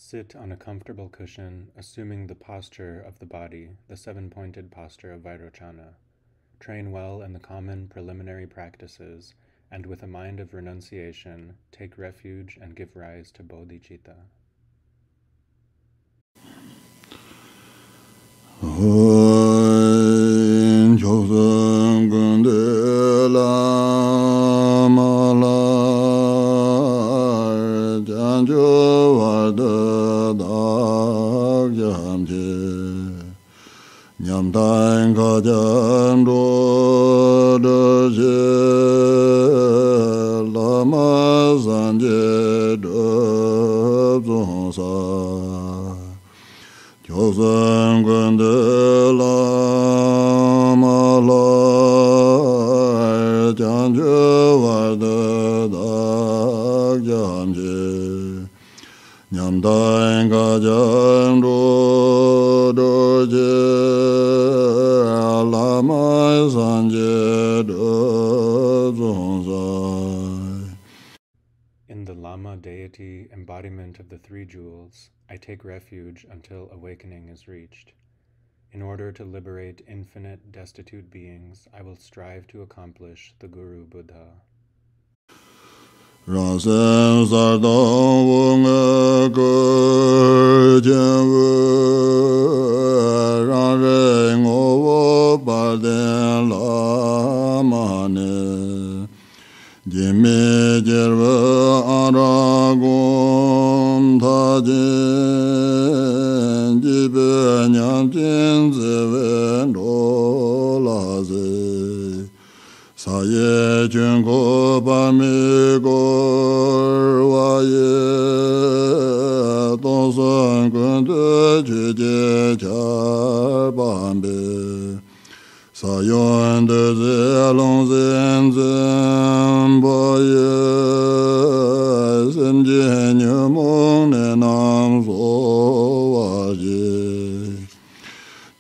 Sit on a comfortable cushion, assuming the posture of the body, the seven-pointed posture of Vairochana. Train well in the common preliminary practices, and with a mind of renunciation, take refuge and give rise to bodhicitta. In the Lama deity embodiment of the three jewels, I take refuge until awakening is reached. In order to liberate infinite destitute beings, I will strive to accomplish the Guru Buddha. Saye jungo bami gor waye donson kunde juje char bambe sayon de zelon zen boye semje nyumon ne nam so waje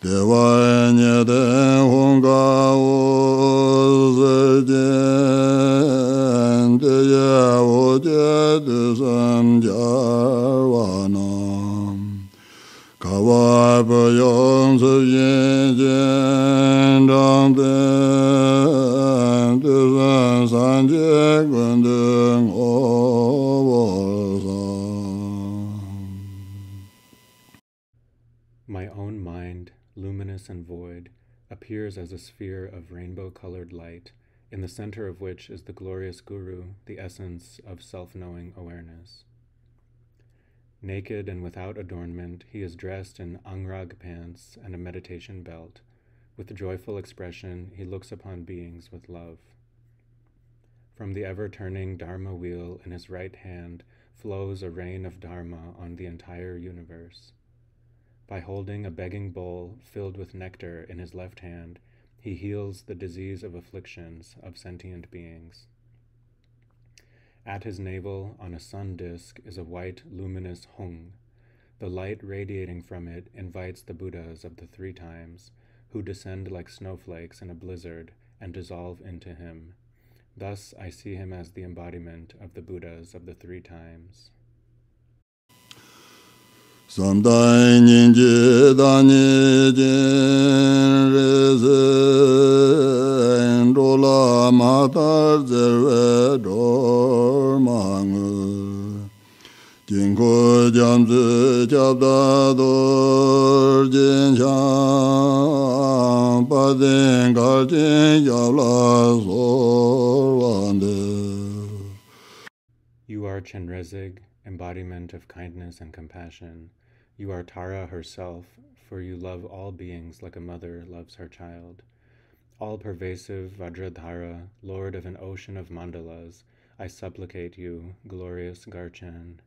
dewa nye de honga My own mind, luminous and void, appears as a sphere of rainbow-colored light, in the center of which is the glorious Guru, the essence of self-knowing awareness. Naked and without adornment, he is dressed in angrag pants and a meditation belt. With joyful expression, he looks upon beings with love. From the ever-turning Dharma wheel in his right hand flows a rain of Dharma on the entire universe. By holding a begging bowl filled with nectar in his left hand, he heals the disease of afflictions of sentient beings. At his navel, on a sun disk, is a white, luminous hung. The light radiating from it invites the Buddhas of the three times, who descend like snowflakes in a blizzard and dissolve into him. Thus I see him as the embodiment of the Buddhas of the three times. Samdai ninji dani jin reze dola matar zerwe dor mangu jinko jamzu jabda dor jin chang padin garjin jabla sor wande. You are Chenrezig, embodiment of kindness and compassion. You are Tara herself, for you love all beings like a mother loves her child. All-pervasive Vajradhara, lord of an ocean of mandalas, I supplicate you, glorious Garchen.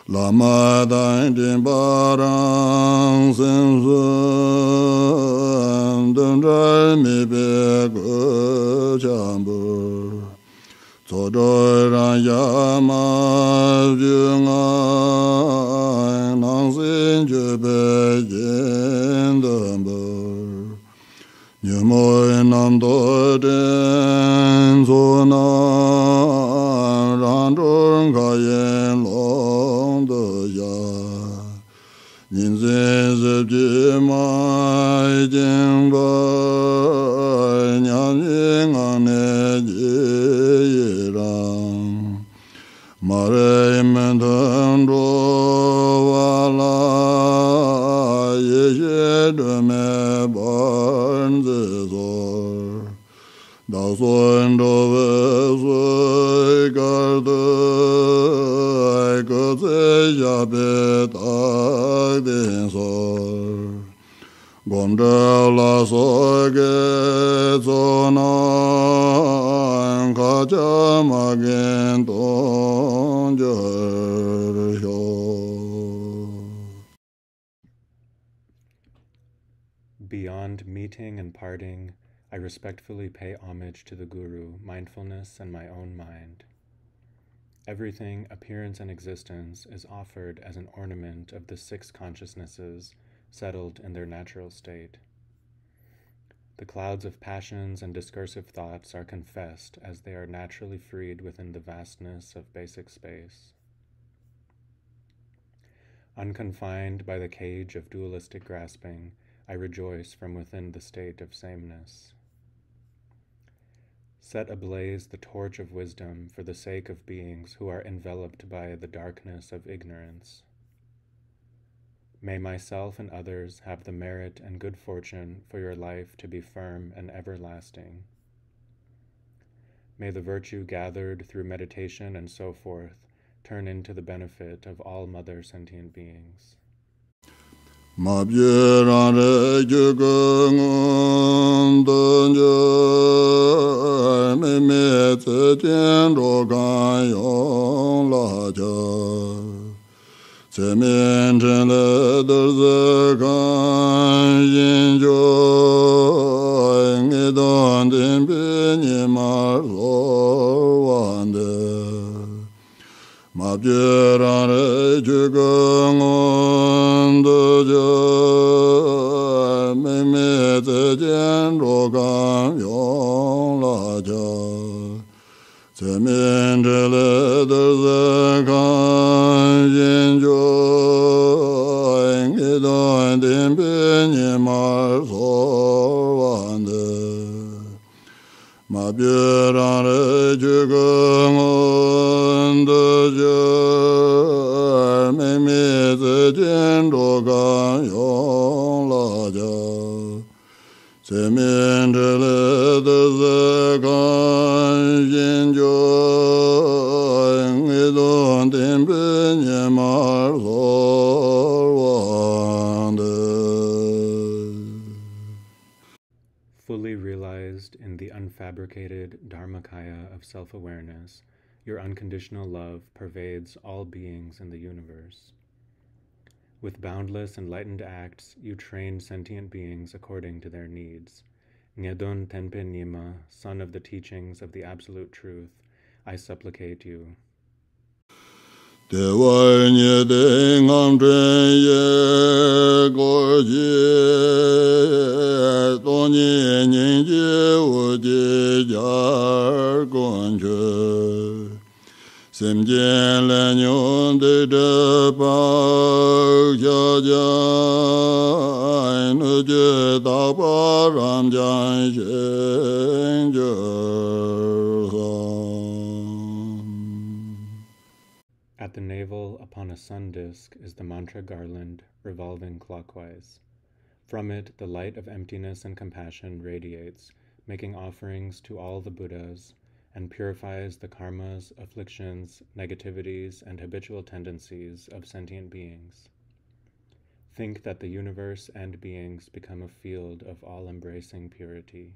Lama dain din barang sen sun dun rai mi be gu chambur Todoi ran ya ma ju nga nang sin ju be yin dun bur Nyu mo nam do den zo na ran zhong ka yin long de ya Beyond meeting and parting, I respectfully pay homage to the Guru, mindfulness, and my own mind. Everything, appearance and existence, is offered as an ornament of the six consciousnesses settled in their natural state. The clouds of passions and discursive thoughts are confessed as they are naturally freed within the vastness of basic space. Unconfined by the cage of dualistic grasping, I rejoice from within the state of sameness. Set ablaze the torch of wisdom for the sake of beings who are enveloped by the darkness of ignorance. May myself and others have the merit and good fortune for your life to be firm and everlasting. May the virtue gathered through meditation and so forth turn into the benefit of all mother sentient beings. Ma bie ran re ju ge ngon den je me me te tian ro gan yong la jia ce mian chen le de ze gan yin jo nge don den bi ni ma lo wan de ma bie ran re ju ge ngon de je me me te jian ro gan yong la jia ce mian zhe le de ze gan yin jo nge don din bi ni ma so wan de ma bie ran re ju ge ngon de je me me te jian ro gan yong la jia ce mian zhe le de ze gan yin jo nge don din bi ni ma so wan de. Fully realized in the unfabricated Dharmakaya of self-awareness, your unconditional love pervades all beings in the universe. With boundless enlightened acts, you train sentient beings according to their needs. Nyadon Tenpe Nima, son of the teachings of the Absolute Truth, I supplicate you. De wai nye de ngam zhen ye go jie dong nye nin jie wu jie jar gong che sim jian le nyong de zhe pa jia jia nu jie da pa ram jian shen je At the navel, upon a sun disk, is the mantra garland, revolving clockwise. From it, the light of emptiness and compassion radiates, making offerings to all the Buddhas, and purifies the karmas, afflictions, negativities, and habitual tendencies of sentient beings. Think that the universe and beings become a field of all-embracing purity.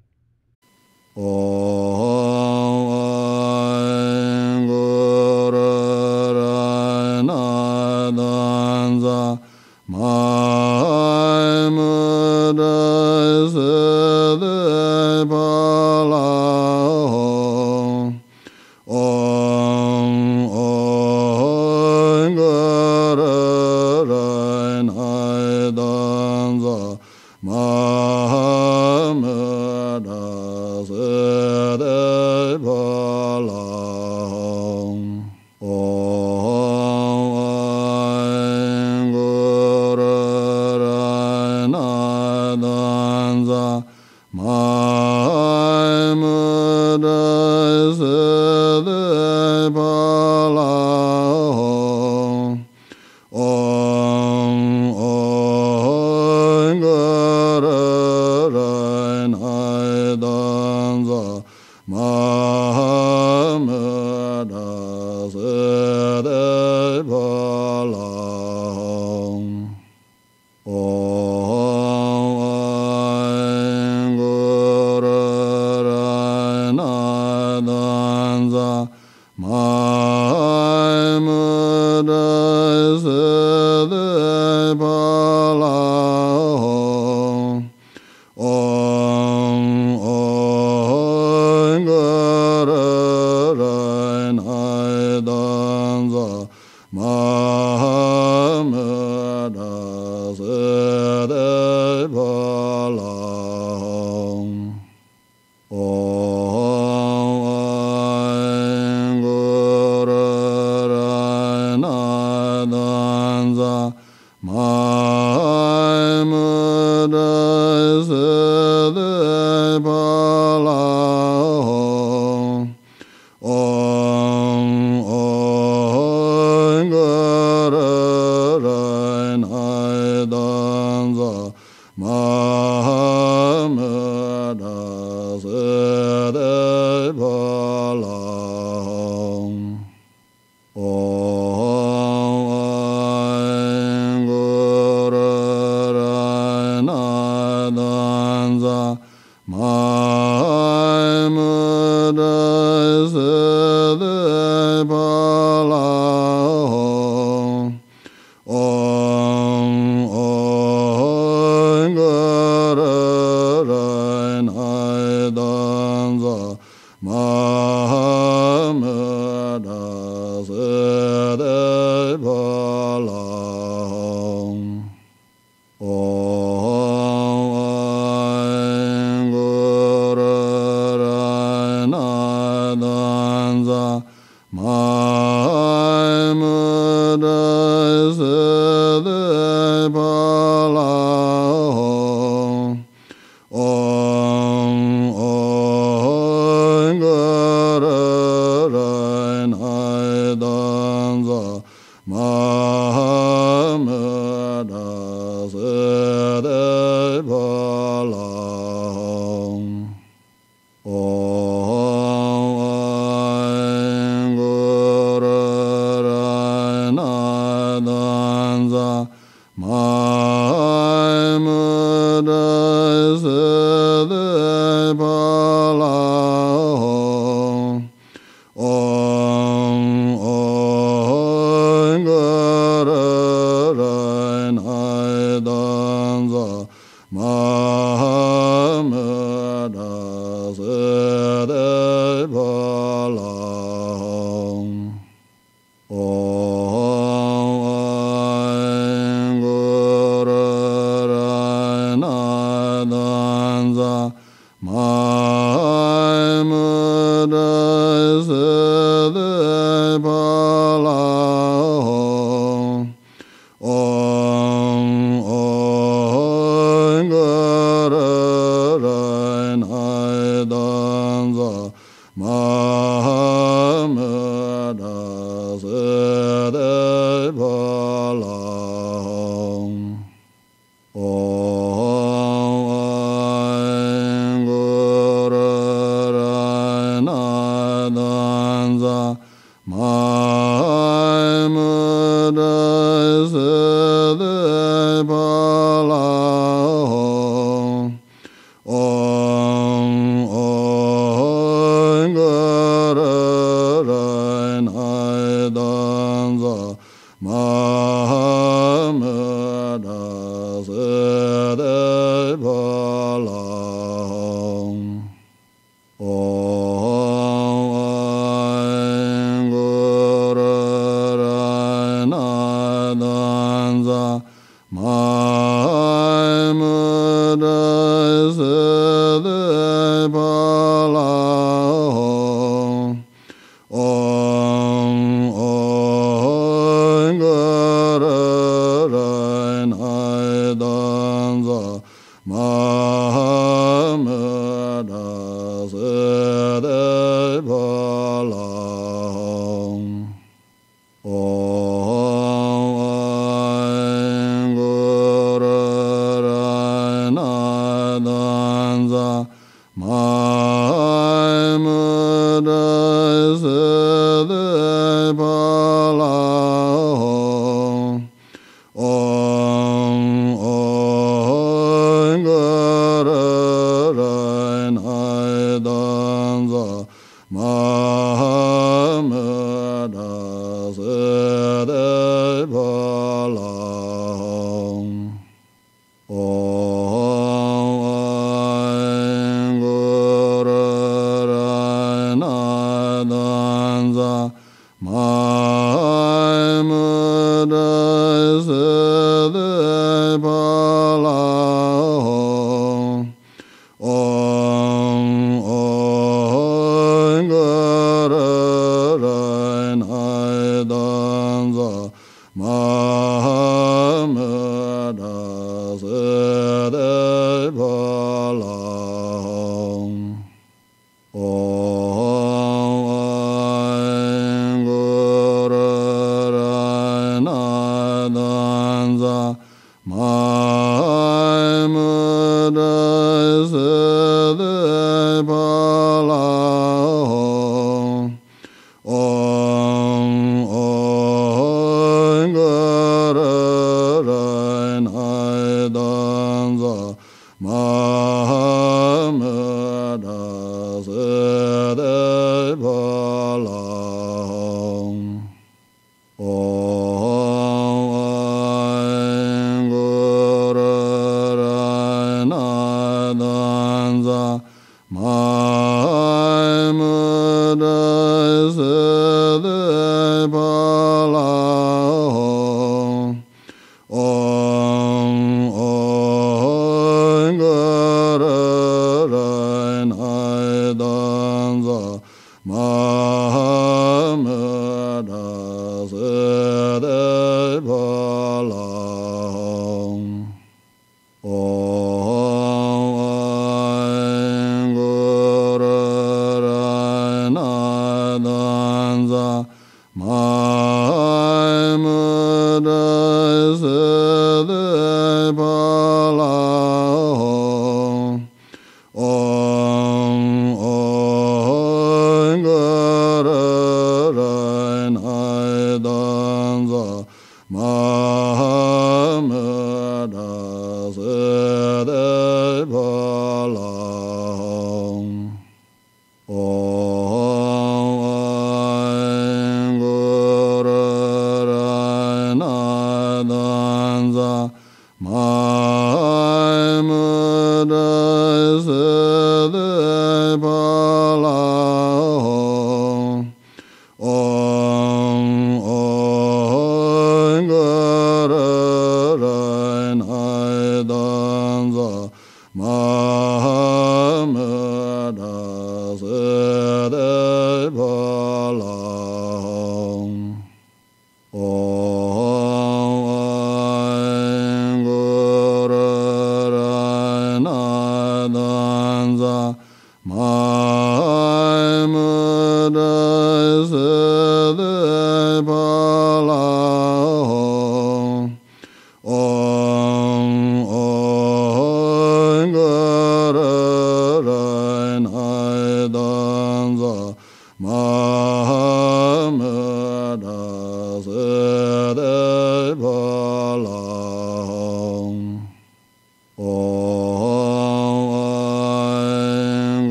Ma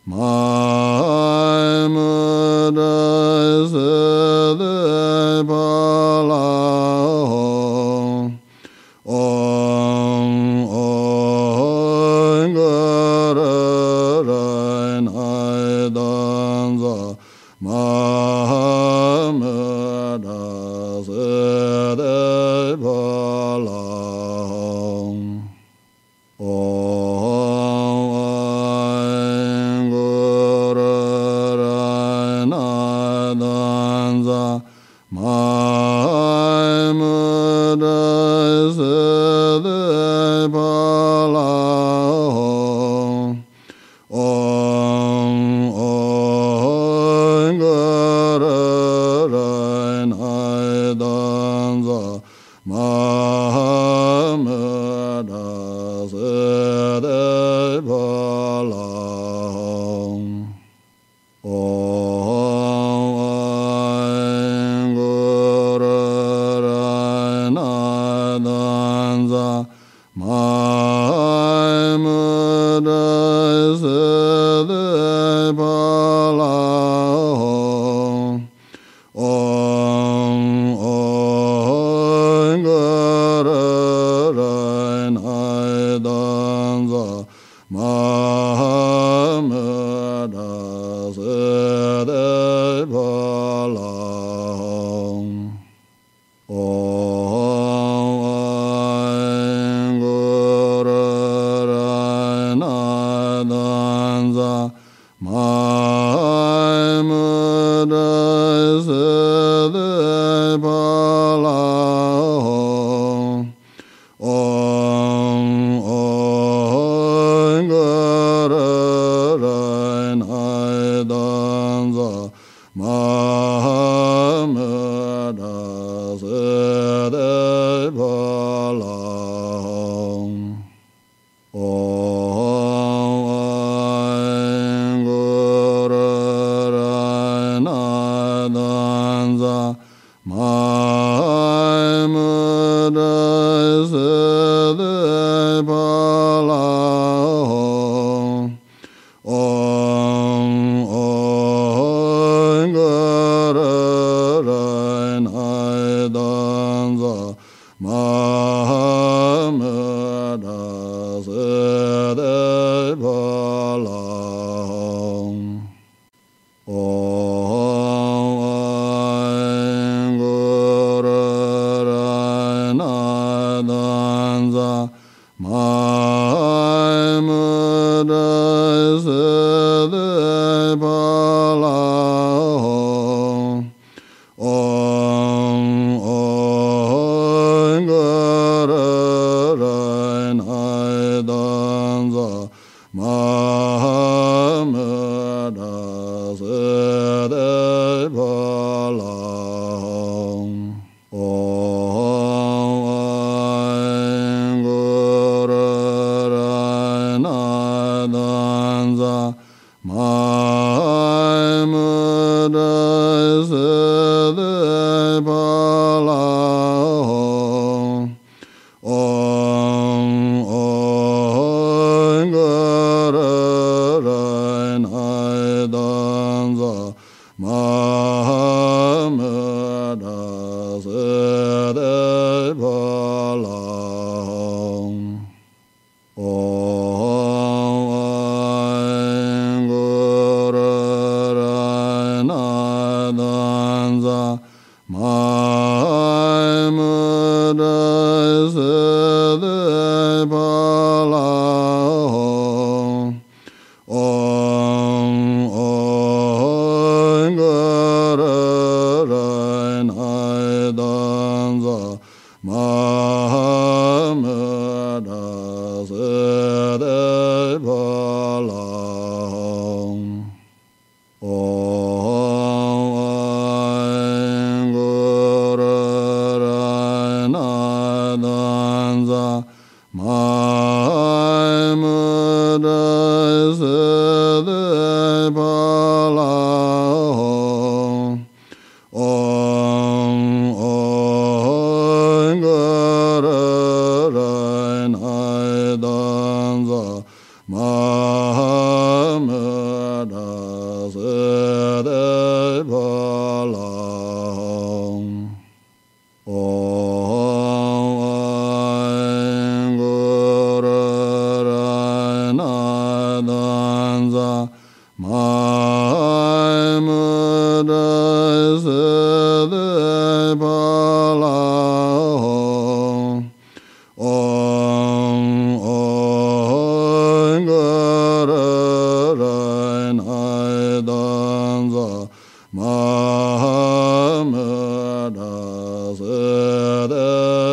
Ma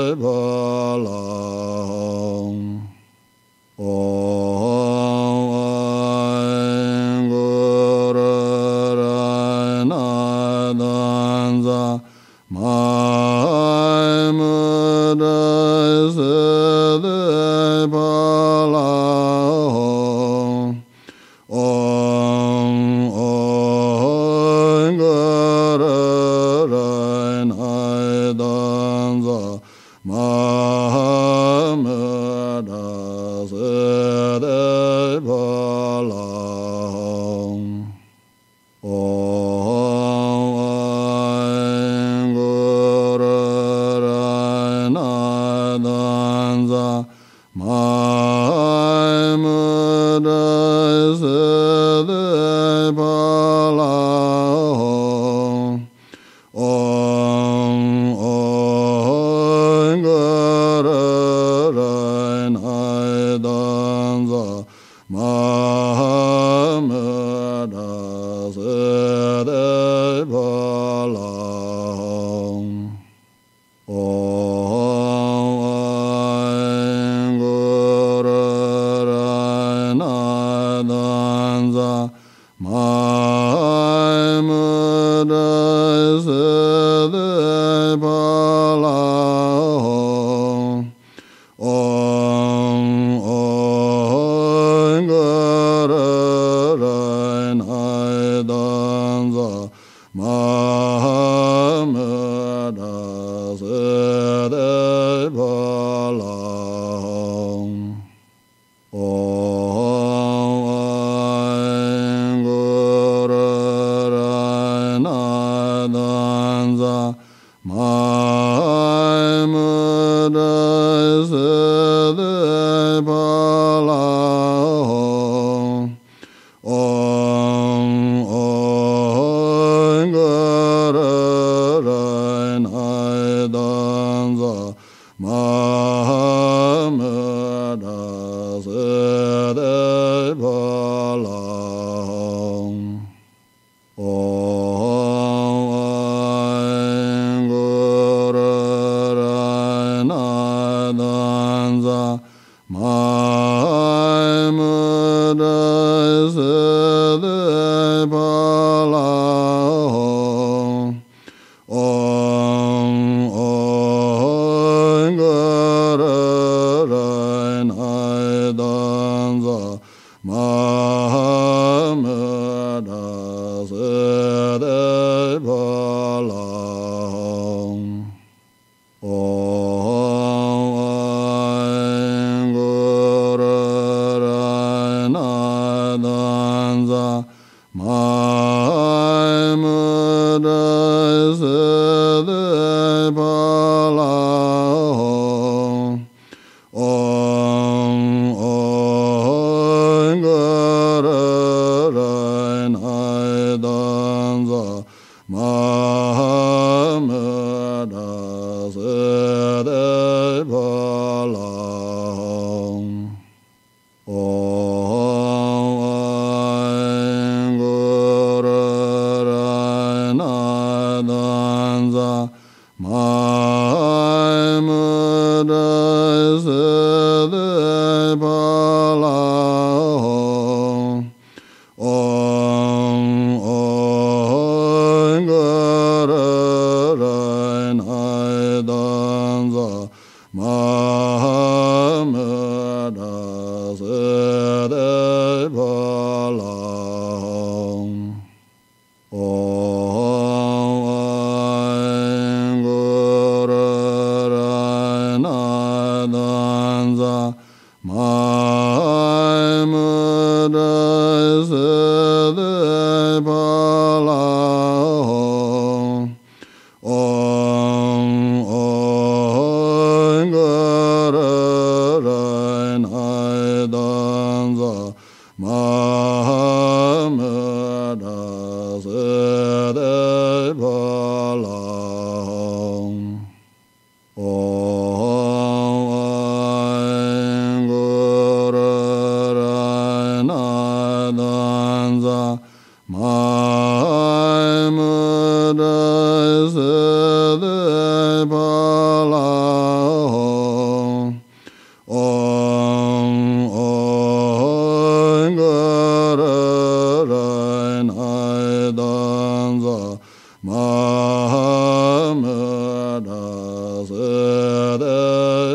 Om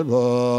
Om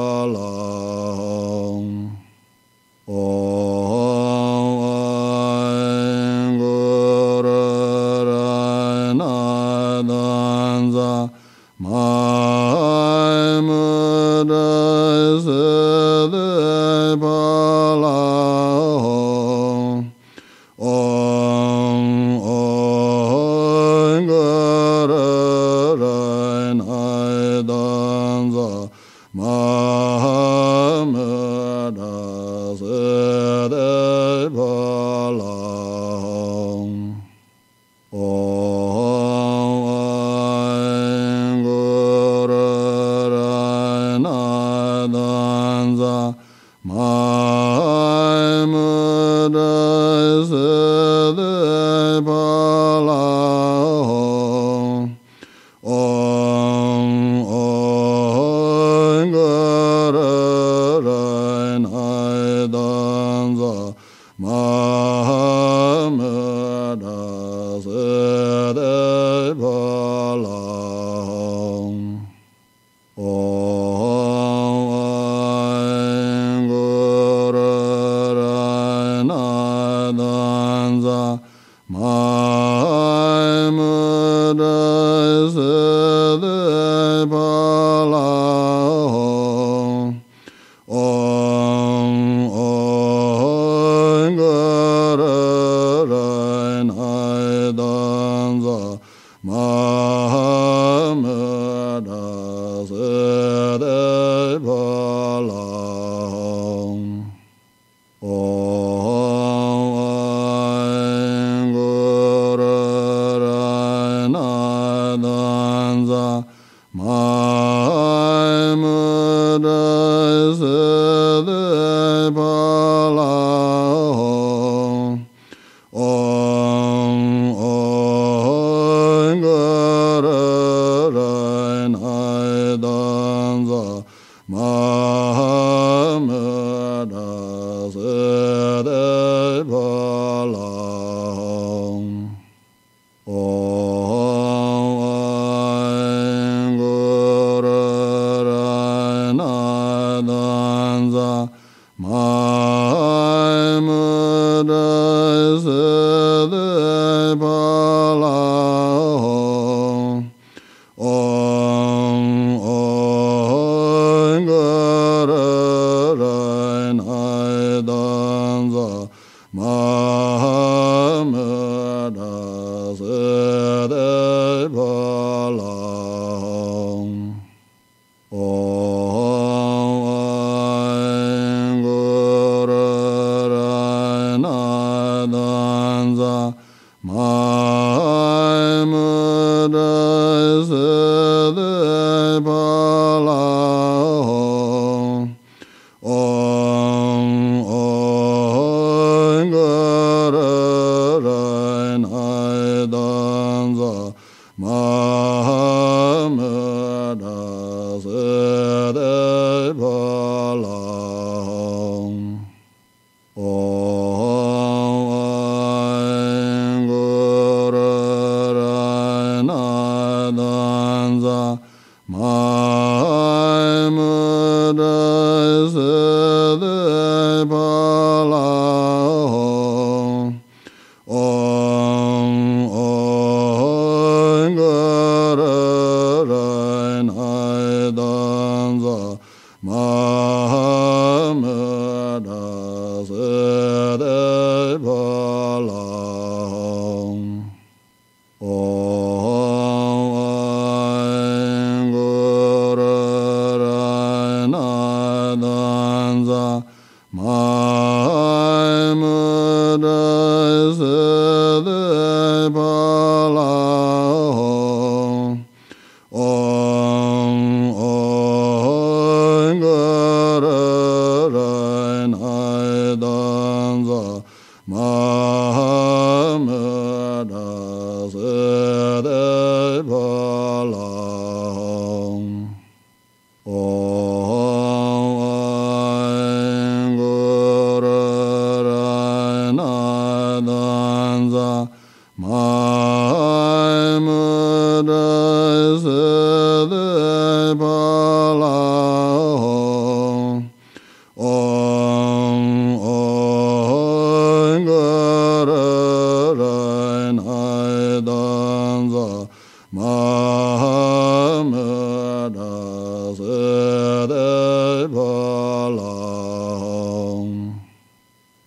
palang.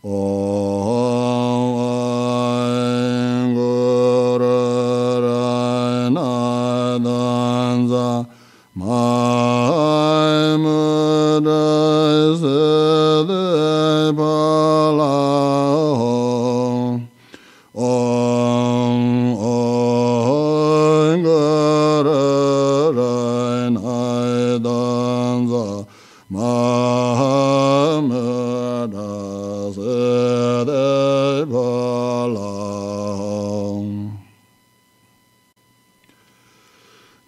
Om Guru Rana Danza Mai Muda Sede palang. Om Guru Rana Danza Mahamada Sede palang.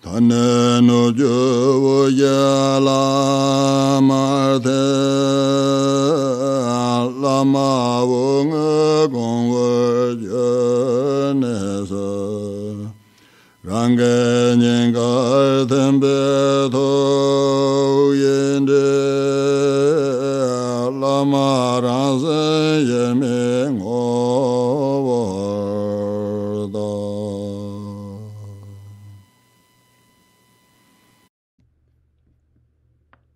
Tanenu juvu yala marte lama wunga gongwa jenesa range nyinga tembe to yende lama ranse yeme ngovarda.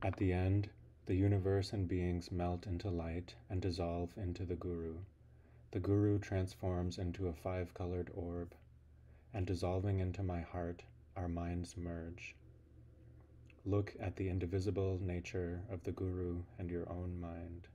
At the end, the universe and beings melt into light and dissolve into the Guru. The Guru transforms into a five-colored orb, and dissolving into my heart, our minds merge. Look at the indivisible nature of the Guru and your own mind.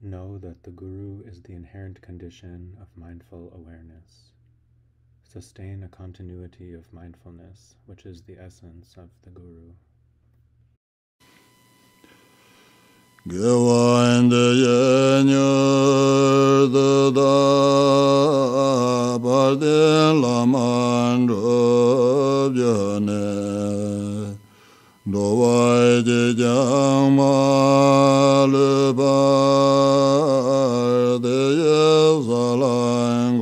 Know that the Guru is the inherent condition of mindful awareness. Sustain a continuity of mindfulness, which is the essence of the Guru. Gewa the yenyo the da barden laman robjane dowai de jang ma le bar de yezalang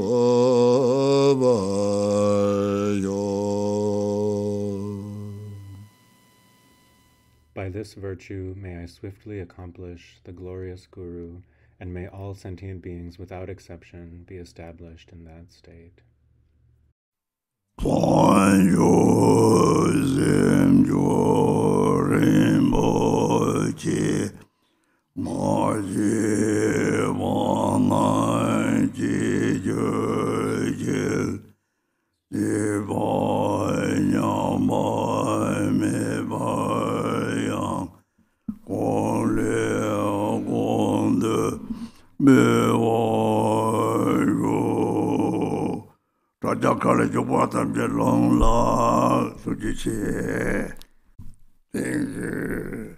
By this virtue may I swiftly accomplish the glorious Guru, and may all sentient beings without exception be established in that state. Jakale Jobatam Jelong La Sujiche. Thank you.